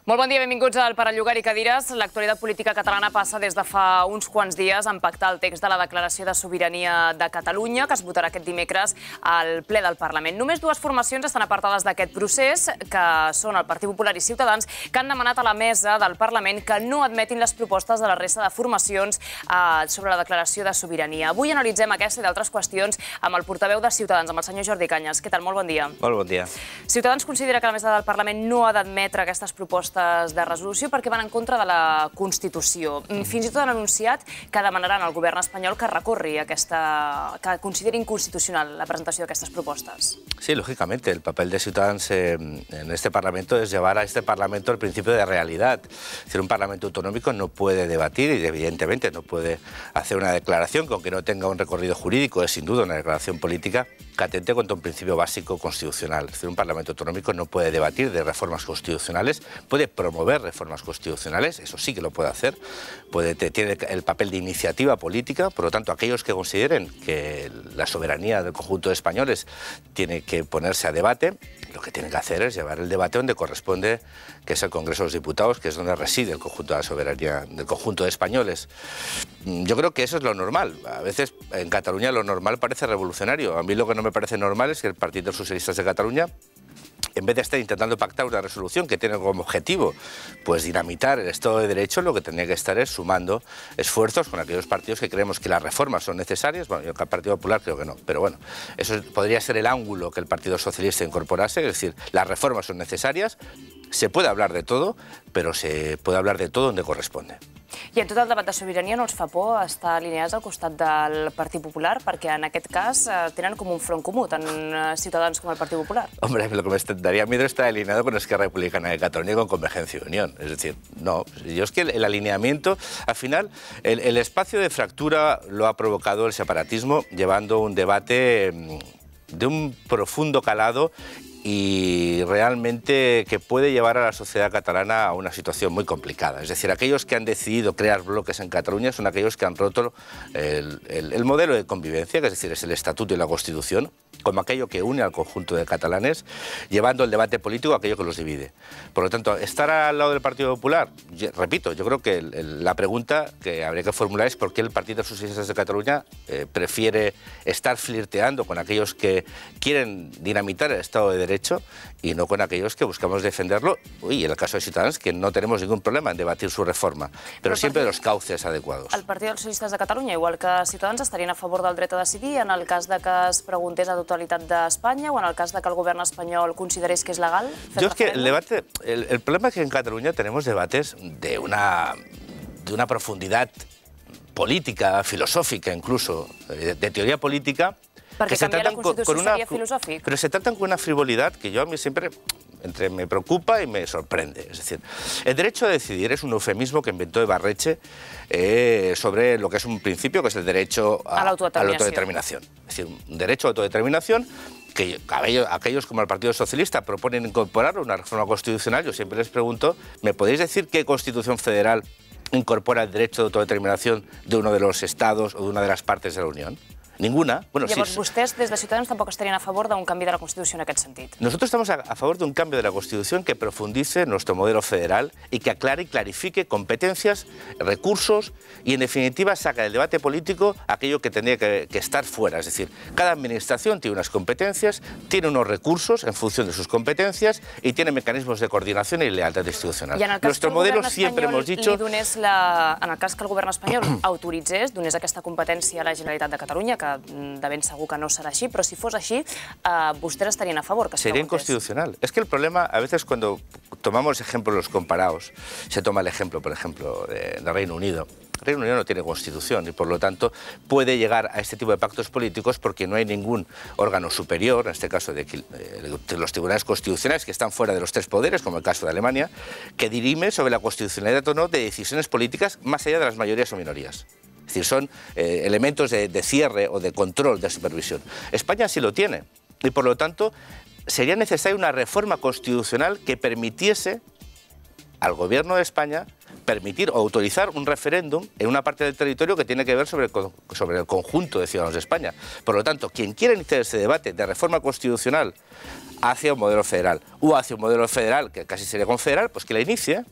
Molt bon dia, benvinguts al Perallugar i Cadires. L'actualitat política catalana passa des de fa uns quants dies en pactar el text de la Declaració de Sobirania de Catalunya, que es votarà aquest dimecres al ple del Parlament. Només dues formacions estan apartades d'aquest procés, que són el Partit Popular i Ciutadans, que han demanat a la mesa del Parlament que no admetin les propostes de la resta de formacions sobre la Declaració de Sobirania. Avui analitzem aquesta i d'altres qüestions amb el portaveu de Ciutadans, amb el senyor Jordi Cañas. Què tal? Molt bon dia. Molt bon dia. Ciutadans considera que la mesa del Parlament no ha d'admetre aquestes propostes de resolució perquè van en contra de la Constitució. Fins i tot han anunciat que demanaran al govern espanyol que recorri que consideri inconstitucional la presentació d'aquestes propostes. Sí, lógicamente, el papel de Ciutadans en este Parlamento es llevar a este Parlamento el principio de realidad. Es decir, un Parlamento autonómico no puede debatir y evidentemente no puede hacer una declaración que aunque no tenga un recorrido jurídico, es sin duda una declaración política que atente contra un principio básico constitucional. Es decir, un Parlamento autonómico no puede debatir de reformas constitucionales, puede promover reformas constitucionales, eso sí que lo puede hacer, tiene el papel de iniciativa política, por lo tanto, aquellos que consideren que la soberanía del conjunto de españoles tiene que ponerse a debate, lo que tienen que hacer es llevar el debate donde corresponde, que es el Congreso de los Diputados, que es donde reside el conjunto de la soberanía del conjunto de españoles. Yo creo que eso es lo normal. A veces en Cataluña lo normal parece revolucionario. A mí lo que no me parece normal es que el Partido de los Socialistas de Cataluña, en vez de estar intentando pactar una resolución que tiene como objetivo pues dinamitar el Estado de Derecho, lo que tendría que estar es sumando esfuerzos con aquellos partidos que creemos que las reformas son necesarias. Bueno, yo, el Partido Popular creo que no, pero bueno, eso podría ser el ángulo que el Partido Socialista incorporase, es decir, las reformas son necesarias, se puede hablar de todo, pero se puede hablar de todo donde corresponde. I en tot el debat de sobirania no els fa por estar alineats al costat del Partit Popular, perquè en aquest cas tenen com un front comú, tant Ciutadans com el Partit Popular. Hombre, lo que me daría miedo es estar alineado con Esquerra Republicana de Cataluña y con Convergencia y Unión. Es decir, no, yo es que el alineamiento, al final, el espacio de fractura lo ha provocado el separatismo, llevando un debate de un profundo calado y realmente que puede llevar a la sociedad catalana a una situación muy complicada. Es decir, aquellos que han decidido crear bloques en Cataluña son aquellos que han roto el modelo de convivencia, que es decir, es el Estatuto y la Constitución, como aquello que une al conjunto de catalanes, llevando el debate político a aquello que los divide. Por lo tanto, estar al lado del Partido Popular, repito, yo creo que la pregunta que habría que formular es por qué el Partido de los Socialistas de Cataluña prefiere estar flirteando con aquellos que quieren dinamitar el Estado de Derecho y no con aquellos que buscamos defenderlo. Y en el caso de Ciutadans, que no tenemos ningún problema en debatir su reforma, pero siempre de los cauces adecuados. El Partit dels Socialistes de Catalunya, igual que Ciutadans, estarien a favor del dret a decidir en el cas de que es preguntés a totalitat d'Espanya o en el cas de que el govern espanyol considerés que és legal? Yo es que el problema es que en Cataluña tenemos debates de una profundidad política, filosófica incluso, de teoría política, Perquè canviar la Constitució seria filosòfic. Pero se tratan con una frivolidad que yo a mí siempre me preocupa y me sorprende. Es decir, el derecho a decidir es un eufemismo que inventó Ibarretxe sobre lo que es un principio, que es el derecho a la autodeterminación. Es decir, un derecho a autodeterminación que aquellos como el Partido Socialista proponen incorporar una reforma constitucional. Yo siempre les pregunto, ¿me podéis decir qué Constitución Federal incorpora el derecho de autodeterminación de uno de los estados o de una de las partes de la Unión? Ninguna. Bueno, Llavors, sí. vostès, des de Ciutadans, tampoc estarien a favor d'un canvi de la Constitució en aquest sentit. Nosotros estamos a favor de un cambio de la Constitución que profundice nuestro modelo federal y que aclare y clarifique competencias, recursos y, en definitiva, saca del debate político aquello que tendría que estar fuera. Es decir, cada administración tiene unas competencias, tiene unos recursos en función de sus competencias y tiene mecanismos de coordinación y lealtad institucional. Nuestro modelo siempre hemos dicho... En el cas que el govern espanyol autoritzés, donés aquesta competència a la Generalitat de Catalunya, que de ben segur que no serà així, però si fos així, vostès estarien a favor que es Sería preguntés. inconstitucional. Es que el problema, a veces cuando tomamos ejemplos comparados, se toma el ejemplo, por ejemplo, del Reino Unido. El Reino Unido no tiene constitución y, por lo tanto, puede llegar a este tipo de pactos políticos porque no hay ningún órgano superior, en este caso de los tribunales constitucionales, que están fuera de los tres poderes, como el caso de Alemania, que dirime sobre la constitucionalidad o no de decisiones políticas más allá de las mayorías o minorías. Es decir, son elementos de cierre o de control, de supervisión. España sí lo tiene y, por lo tanto, sería necesaria una reforma constitucional que permitiese al Gobierno de España permitir o autorizar un referéndum en una parte del territorio que tiene que ver sobre el conjunto de ciudadanos de España. Por lo tanto, quien quiera iniciar ese debate de reforma constitucional hacia un modelo federal, o hacia un modelo federal, que casi sería confederal, pues que la inicie.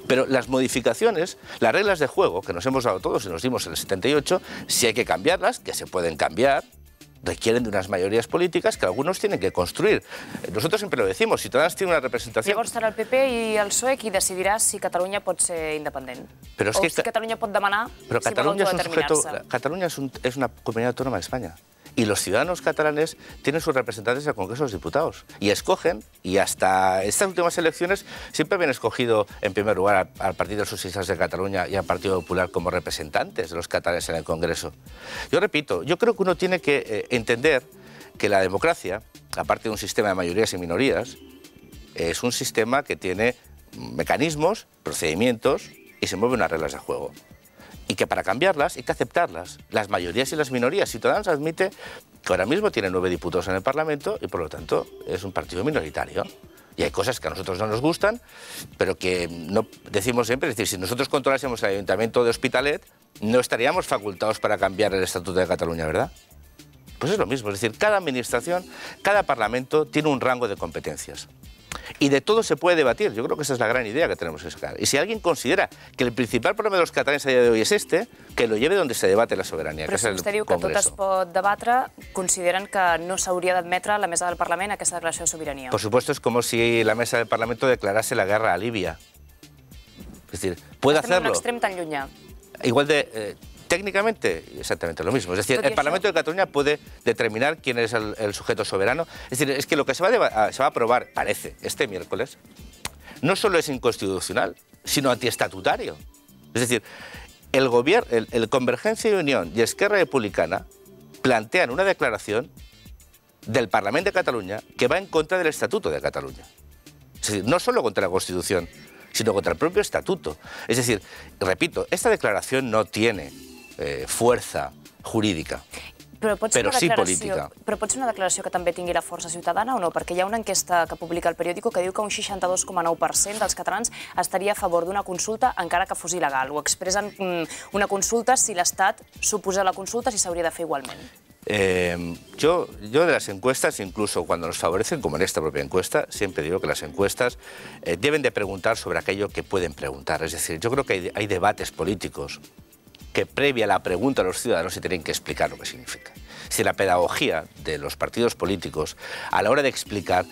Pero las modificaciones, las reglas de juego que nos hemos dado todos y nos dimos en el 78, si hay que cambiarlas, que se pueden cambiar, requieren de unas mayorías políticas que algunos tienen que construir. Nosotros siempre lo decimos, Ciutadans tiene una representación... Llavors serà el PP i el PSOE qui decidirà si Catalunya pot ser independent. Pero es o que si Catalunya pot demanar pero si Cataluña vol autodeterminar-se. Cataluña es una comunidad autónoma de España. Y los ciudadanos catalanes tienen sus representantes al Congreso de los Diputados. Y escogen, y hasta estas últimas elecciones siempre habían escogido en primer lugar al Partido de los Socialistas de Cataluña y al Partido Popular como representantes de los catalanes en el Congreso. Yo repito, yo creo que uno tiene que entender que la democracia, aparte de un sistema de mayorías y minorías, es un sistema que tiene mecanismos, procedimientos y se mueven unas reglas de juego. Y que para cambiarlas hay que aceptarlas, las mayorías y las minorías. Ciudadanos admite que ahora mismo tiene 9 diputados en el Parlamento y por lo tanto es un partido minoritario. Y hay cosas que a nosotros no nos gustan, pero que no decimos siempre, es decir, si nosotros controlásemos el Ayuntamiento de Hospitalet, no estaríamos facultados para cambiar el Estatuto de Cataluña, ¿verdad? Pues es lo mismo, es decir, cada administración, cada parlamento tiene un rango de competencias. Y de todo se puede debatir, yo creo que esa es la gran idea que tenemos que sacar. Y si alguien considera que el principal problema de los catalanes a día de hoy es este, que lo lleve donde se debate la soberanía, Però que és si vostè el diu que tot es Congreso. pot debatre, consideren que no s'hauria d'admetre a la mesa del Parlament aquesta declaració de sobirania. Por supuesto, es como si la mesa del Parlamento declarase la guerra a Libia. Es decir, puede Estem en un hacerlo. extrem tan llunyà. Igual de... técnicamente, exactamente lo mismo. Es decir, Tot i el Parlamento de Cataluña puede determinar quién es el sujeto soberano. Es decir, es que lo que se va a aprobar, parece, este miércoles, no solo es inconstitucional, sino antiestatutario. Es decir, el gobierno, el Convergencia y Unión y Esquerra Republicana plantean una declaración del Parlamento de Cataluña que va en contra del Estatuto de Cataluña. Es decir, no solo contra la Constitución, sino contra el propio Estatuto. Es decir, repito, esta declaración no tiene fuerza jurídica, però sí política. Però pot ser una declaració que també tingui la força ciutadana o no? Perquè hi ha una enquesta que publica el Periódico que diu que un 62,9% dels catalans estaria a favor d'una consulta encara que fos il·legal. O expressen una consulta si l'Estat s'oposa a la consulta, si s'hauria de fer igualment. Yo de las encuestas, incluso cuando nos favorecen, como en esta propia encuesta, siempre digo que las encuestas deben de preguntar sobre aquello que pueden preguntar. Es decir, yo creo que hay debates políticos que previa a la pregunta a los ciudadanos se tienen que explicar lo que significa. Si la pedagogía de los partidos políticos a la hora de explicar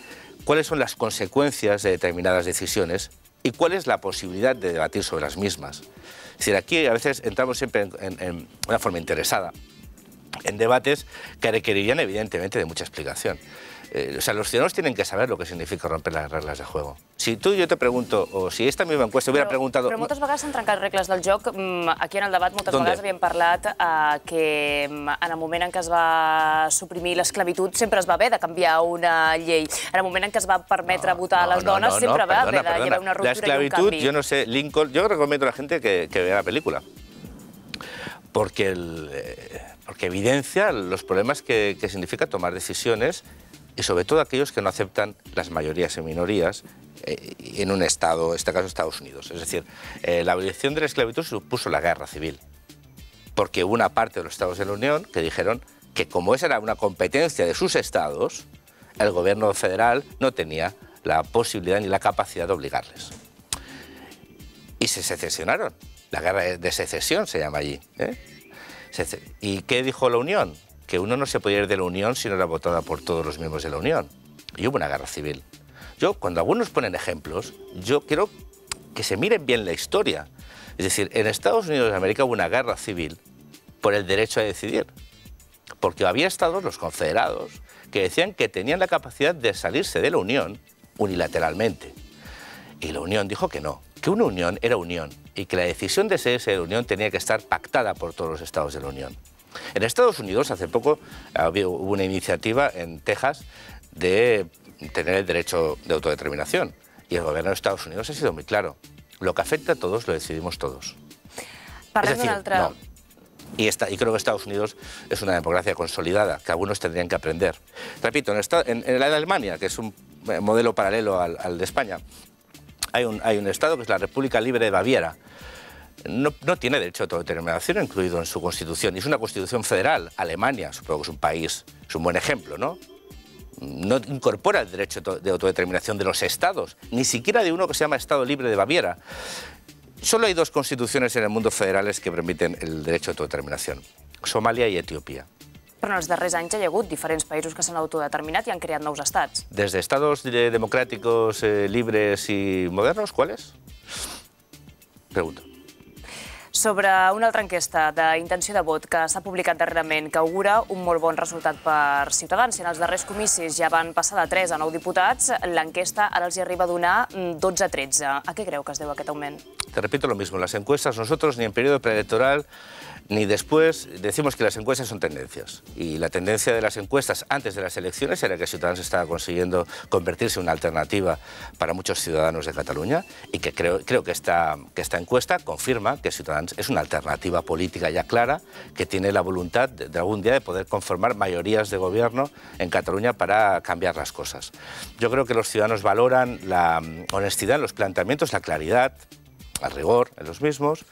cuáles son las consecuencias de determinadas decisiones y cuál es la posibilidad de debatir sobre las mismas. Es decir, aquí a veces entramos siempre en una forma interesada en debates que requerirían evidentemente de mucha explicación. O sea, los ciudadanos tienen que saber lo que significa romper las reglas de juego. Si tú y yo te pregunto, o si esta misma encuesta hubiera preguntado... Però moltes vegades s'han trencat regles del joc. Aquí en el debat moltes vegades havíem parlat que en el moment en què es va suprimir l'esclavitud sempre es va haver de canviar una llei. En el moment en què es va permetre votar a les dones sempre va haver de llevar una ruptura i un canvi. La esclavitud, yo no sé, Lincoln... Yo recomiendo a la gente que vea la película. Porque evidencia los problemas que significa tomar decisiones y sobre todo aquellos que no aceptan las mayorías y minorías en un Estado, en este caso Estados Unidos. Es decir, la abolición de la esclavitud supuso la guerra civil, porque hubo una parte de los Estados de la Unión que dijeron que como esa era una competencia de sus Estados, el gobierno federal no tenía la posibilidad ni la capacidad de obligarles. Y se secesionaron. La guerra de secesión se llama allí. ¿Y qué dijo la Unión? Que uno no se podía ir de la Unión si no era votada por todos los miembros de la Unión. Y hubo una guerra civil. Yo, cuando algunos ponen ejemplos, yo quiero que se miren bien la historia. Es decir, en Estados Unidos de América hubo una guerra civil por el derecho a decidir. Porque había estados, los confederados, que decían que tenían la capacidad de salirse de la Unión unilateralmente. Y la Unión dijo que no, que una unión era unión y que la decisión de salirse de la Unión tenía que estar pactada por todos los estados de la Unión. En Estados Unidos, hace poco, hubo una iniciativa en Texas de tener el derecho de autodeterminación. Y el gobierno de Estados Unidos ha sido muy claro. Lo que afecta a todos lo decidimos todos. Parlem d'un altre... No. Y creo que Estados Unidos es una democracia consolidada, que algunos tendrían que aprender. Repito, en la Alemania, que es un modelo paralelo al de España, hay un Estado que es la República Libre de Baviera. No tiene derecho a autodeterminación incluido en su constitución. Y es una constitución federal. Alemania, supongo que es un país, es un buen ejemplo, ¿no? no incorpora el derecho de autodeterminación de los estados, ni siquiera de uno que se llama Estado Libre de Baviera. Solo hay dos constituciones en el mundo federales que permiten el derecho de autodeterminación, Somàlia i Etiòpia. Però en els darrers anys hi ha hagut diferents països que s'han autodeterminat i han creat nous estats. Desde estados democráticos, libres y modernos, ¿cuáles? Pregunto. Sobre una altra enquesta d'intenció de vot que s'ha publicat darrerament que augura un molt bon resultat per Ciutadans. Si en els darrers comicis ja van passar de 3 a 9 diputats, l'enquesta ara els hi arriba a donar 12 a 13. A què creu que es deu aquest augment? Te repito lo mismo, las encuestas nosotros ni en periodo preelectoral ni después decimos que las encuestas son tendencias. Y la tendencia de las encuestas antes de las elecciones era que Ciudadanos estaba consiguiendo convertirse en una alternativa para muchos ciudadanos de Cataluña y que creo que esta encuesta confirma que Ciudadanos es una alternativa política ya clara que tiene la voluntad de algún día de poder conformar mayorías de gobierno en Cataluña para cambiar las cosas. Yo creo que los ciudadanos valoran la honestidad en los planteamientos, la claridad, el rigor en los mismos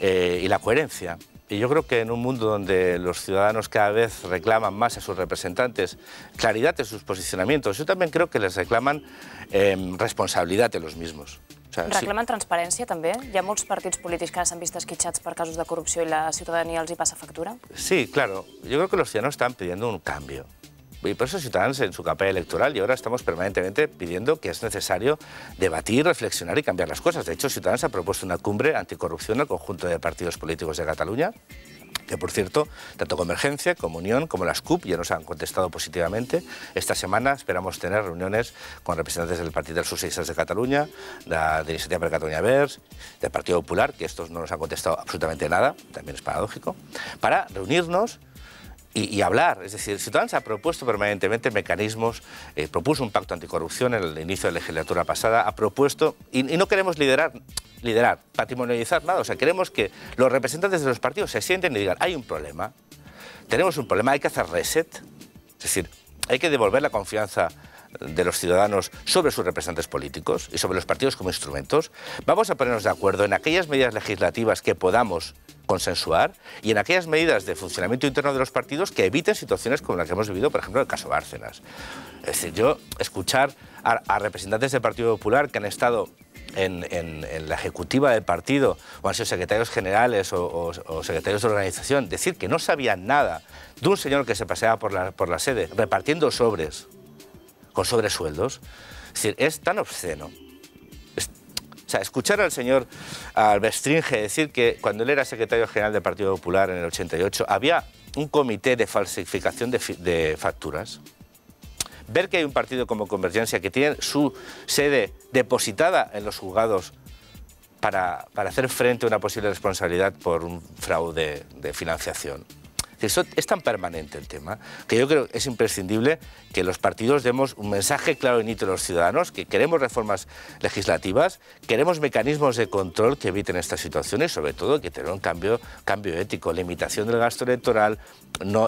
y la coherencia. Y yo creo que en un mundo donde los ciudadanos cada vez reclaman más a sus representantes claridad en sus posicionamientos, yo también creo que les reclaman responsabilidad en los mismos. O sea, reclamen transparència, també? Hi ha molts partits polítics que ara s'han vist esquitxats per casos de corrupció i la ciutadania els hi passa factura? Sí, claro. Yo creo que los ciudadanos están pidiendo un cambio. Y por eso Ciudadanos en su campaña electoral y ahora estamos permanentemente pidiendo que es necesario debatir, reflexionar y cambiar las cosas. De hecho, Ciudadanos ha propuesto una cumbre anticorrupción al conjunto de partidos políticos de Cataluña, que por cierto, tanto Convergencia como Unión como las CUP ya nos han contestado positivamente. Esta semana esperamos tener reuniones con representantes del Partit dels Socialistes de Catalunya, de Iniciativa per Catalunya Verds, del Partido Popular, que estos no nos han contestado absolutamente nada, también es paradójico, para reunirnos y hablar. Es decir, Ciudadanos ha propuesto permanentemente mecanismos, propuso un pacto anticorrupción en el inicio de la legislatura pasada, ha propuesto, y no queremos liderar, patrimonializar nada, o sea, queremos que los representantes de los partidos se sienten y digan, hay un problema, tenemos un problema, hay que hacer reset, es decir, hay que devolver la confianza de los ciudadanos sobre sus representantes políticos y sobre los partidos como instrumentos. Vamos a ponernos de acuerdo en aquellas medidas legislativas que podamos consensuar y en aquellas medidas de funcionamiento interno de los partidos que eviten situaciones como la que hemos vivido, por ejemplo, en el caso Bárcenas. Es decir, yo escuchar a representantes del Partido Popular que han estado en la ejecutiva del partido o han sido secretarios generales o secretarios de organización decir que no sabían nada de un señor que se paseaba por la sede repartiendo sobres con sobresueldos, es decir, es tan obsceno. O sea, escuchar al señor Albestringe decir que cuando él era secretario general del Partido Popular en el 88 había un comité de falsificación de facturas, ver que hay un partido como Convergencia que tiene su sede depositada en los juzgados para hacer frente a una posible responsabilidad por un fraude de financiación. Eso es tan permanente el tema que yo creo que es imprescindible que los partidos demos un mensaje claro y nítido a los ciudadanos, que queremos reformas legislativas, queremos mecanismos de control que eviten estas situaciones y sobre todo que tengan un cambio ético, limitación del gasto electoral,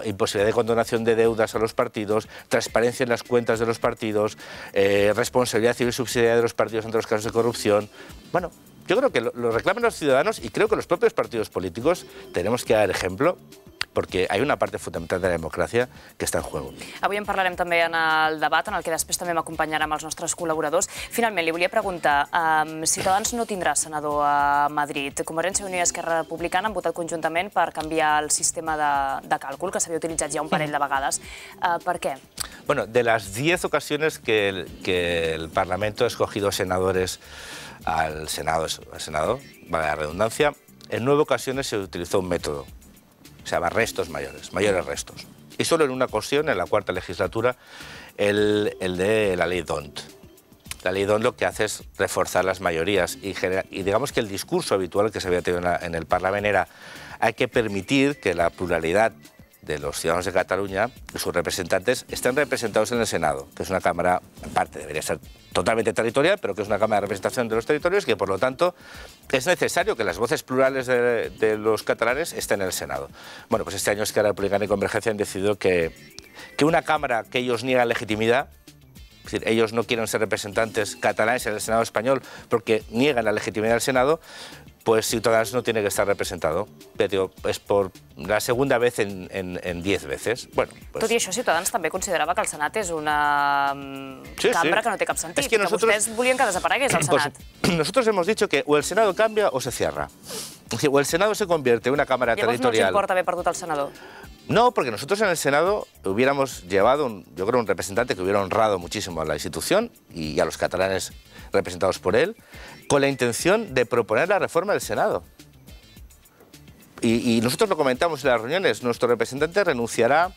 imposibilidad de condonación de deudas a los partidos, transparencia en las cuentas de los partidos, responsabilidad civil subsidiaria de los partidos ante los casos de corrupción. Bueno, yo creo que lo reclaman los ciudadanos y creo que los propios partidos políticos tenemos que dar ejemplo perquè hi ha una part fundamental de la democràcia que està en juego. Avui en parlarem també en el debat, en el que després també m'acompanyarà amb els nostres col·laboradors. Finalment, li volia preguntar, Ciutadans no tindrà senador a Madrid. Convergència i Unió i Esquerra Republicana han votat conjuntament per canviar el sistema de càlcul, que s'havia utilitzat ja un parell de vegades. Per què? Bueno, de las 10 ocasiones que el Parlamento ha escogido senadores al Senado, vale la redundancia, en 9 ocasiones se utilizó un método. Se llama restos mayores restos. Y solo en una ocasión, en la 4ª legislatura, el de la ley D'Hondt. La ley D'Hondt lo que hace es reforzar las mayorías y digamos que el discurso habitual que se había tenido en el Parlamento era hay que permitir que la pluralidad de los ciudadanos de Cataluña y sus representantes estén representados en el Senado, que es una cámara, en parte debería ser totalmente territorial, pero que es una cámara de representación de los territorios, que por lo tanto es necesario que las voces plurales de los catalanes estén en el Senado. Bueno, pues este año Esquerra Republicana y Convergencia han decidido que una cámara que ellos niegan legitimidad, es decir, ellos no quieren ser representantes catalanes en el Senado español porque niegan la legitimidad del Senado, pues Ciudadanos no tiene que estar representado. Es por la segunda vez en 10 veces. Bueno, pues... Tot i això, Ciutadans també considerava que el Senat és una cambra que no té cap sentit, que vostès volien que desaparegués el Senat. Nosotros hemos dicho que o el Senado cambia o se cierra. O el Senado se convierte en una cámara territorial... Llavors no els importa haver perdut el senador? No, porque nosotros en el Senado hubiéramos llevado, yo creo, un representante que hubiera honrado muchísimo a la institución y a los catalanes representados por él, con la intención de proponer la reforma del Senado. Y nosotros lo comentamos en las reuniones, nuestro representante renunciará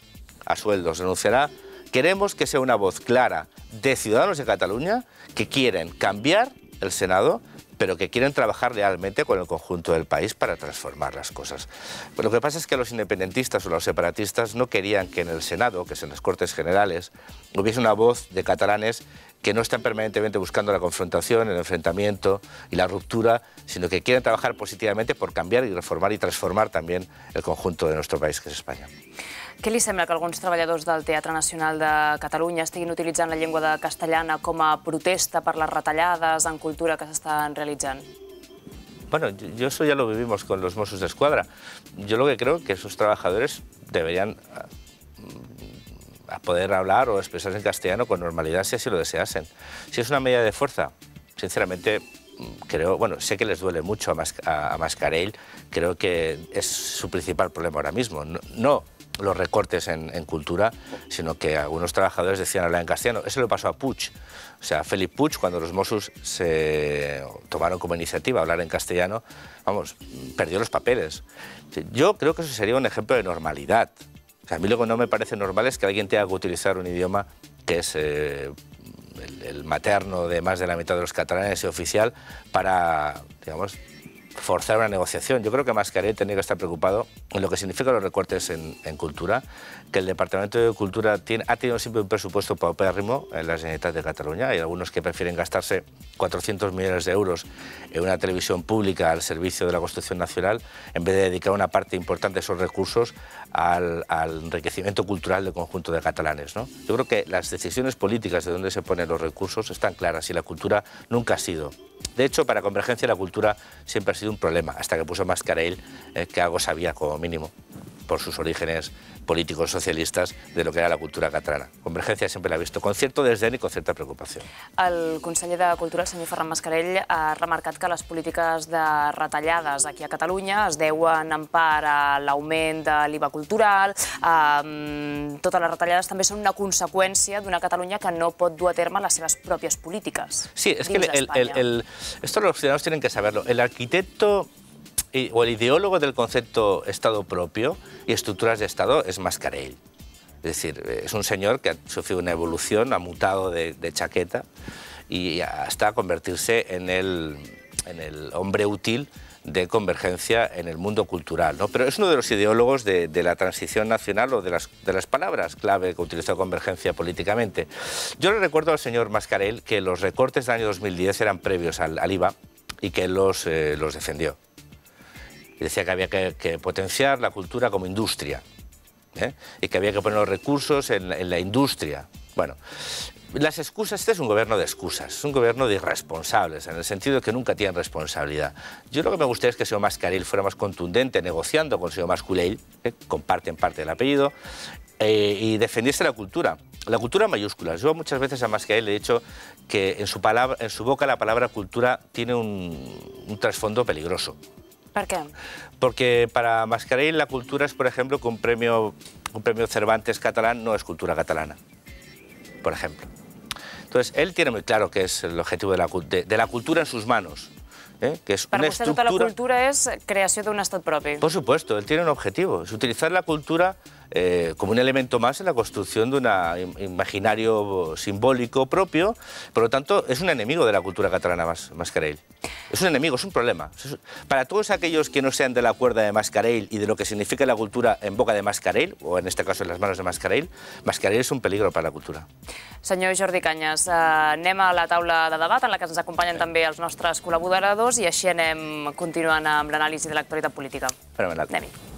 a sueldos, renunciará. Queremos que sea una voz clara de ciudadanos de Cataluña que quieren cambiar el Senado, pero que quieren trabajar realmente con el conjunto del país para transformar las cosas. Pues lo que pasa es que los independentistas o los separatistas no querían que en el Senado, que es en las Cortes Generales, hubiese una voz de catalanes que no están permanentemente buscando la confrontación, el enfrentamiento y la ruptura, sino que quieren trabajar positivamente por cambiar y reformar y transformar también el conjunto de nuestro país, que es España. Què li sembla que alguns treballadors del Teatre Nacional de Catalunya estiguin utilitzant la llengua de castellana com a protesta per les retallades en cultura que s'estan realitzant? Bueno, yo eso ya lo vivimos con los Mossos d'Esquadra. Yo lo que creo es que esos trabajadores deberían poder hablar o expresarse en castellano con normalidad si así lo deseasen. Si es una medida de fuerza, sinceramente creo, bueno, sé que les duele mucho a Mascarell, creo que es su principal problema ahora mismo. No los recortes en cultura, sino que algunos trabajadores decían hablar en castellano. Eso le pasó a Puig. O sea, Felip Puig, cuando los Mossos se tomaron como iniciativa hablar en castellano, vamos, perdió los papeles. Yo creo que eso sería un ejemplo de normalidad. O sea, a mí lo que no me parece normal es que alguien tenga que utilizar un idioma que es el materno de más de la mitad de los catalanes y oficial para, digamos, forzar una negociación. Yo creo que Mascarell tenía que estar preocupado en lo que significan los recortes en cultura, que el Departamento de Cultura ha tenido siempre un presupuesto paupérrimo en la Generalitat de Cataluña. Hay algunos que prefieren gastarse 400 millones de euros en una televisión pública al servicio de la construcción nacional, en vez de dedicar una parte importante de esos recursos al enriquecimiento cultural del conjunto de catalanes, ¿no? Yo creo que las decisiones políticas de dónde se ponen los recursos están claras y la cultura nunca ha sido. De hecho, para Convergencia la cultura siempre ha sido un problema, hasta que puso Mascarell, que algo sabía como mínimo, por sus orígenes políticos socialistes, de lo que era la cultura catalana. Convergencia sempre l'ha vist con cierto desdén i con cierta preocupació. El conseller de Cultura, el senyor Ferran Mascarell, ha remarcat que les polítiques de retallades aquí a Catalunya es deuen en part a l'augment de l'IVA cultural. Totes les retallades també són una conseqüència d'una Catalunya que no pot dur a terme les seves pròpies polítiques. Sí, es que esto los ciudadanos tienen que saberlo. El arquitecto o el ideólogo del concepto Estado propio y estructuras de Estado es Mascarell. Es decir, es un señor que ha sufrido una evolución, ha mutado de chaqueta y hasta convertirse en el hombre útil de Convergencia en el mundo cultural, ¿no? Pero es uno de los ideólogos de la transición nacional o de las palabras clave que utilizó Convergencia políticamente. Yo le recuerdo al señor Mascarell que los recortes del año 2010 eran previos al IVA y que él los defendió. Y decía que había que potenciar la cultura como industria, y que había que poner los recursos en la industria. Bueno, las excusas, este es un gobierno de excusas, es un gobierno de irresponsables, en el sentido de que nunca tienen responsabilidad. Yo lo que me gustaría es que el señor Mascarell fuera más contundente negociando con el señor Mascolell, que comparten parte del apellido, y defendiese la cultura mayúsculas. Yo muchas veces a Mascarell le he dicho que en su boca la palabra cultura tiene un trasfondo peligroso. ¿Por qué? Porque para Mascarell la cultura es, por ejemplo, que un premio Cervantes catalán no es cultura catalana, por ejemplo. Entonces, él tiene muy claro que es el objetivo de la cultura en sus manos. Que es para vostè tota la cultura és creació d'un estat propi. Por supuesto, él tiene un objetivo, es utilizar la cultura como un elemento más en la construcción de un imaginario simbólico propio. Por lo tanto, es un enemigo de la cultura catalana, Mascarell. Es un enemigo, es un problema. Para todos aquellos que no sean de la cuerda de Mascarell y de lo que significa la cultura en boca de Mascarell, o en este caso en las manos de Mascarell, Mascarell es un peligro para la cultura. Senyor Jordi Cañas, anem a la taula de debat en la que ens acompanyen també els nostres col·laboradors i així anem continuant amb l'anàlisi de l'actualitat política. Fenomenal. Anem-hi.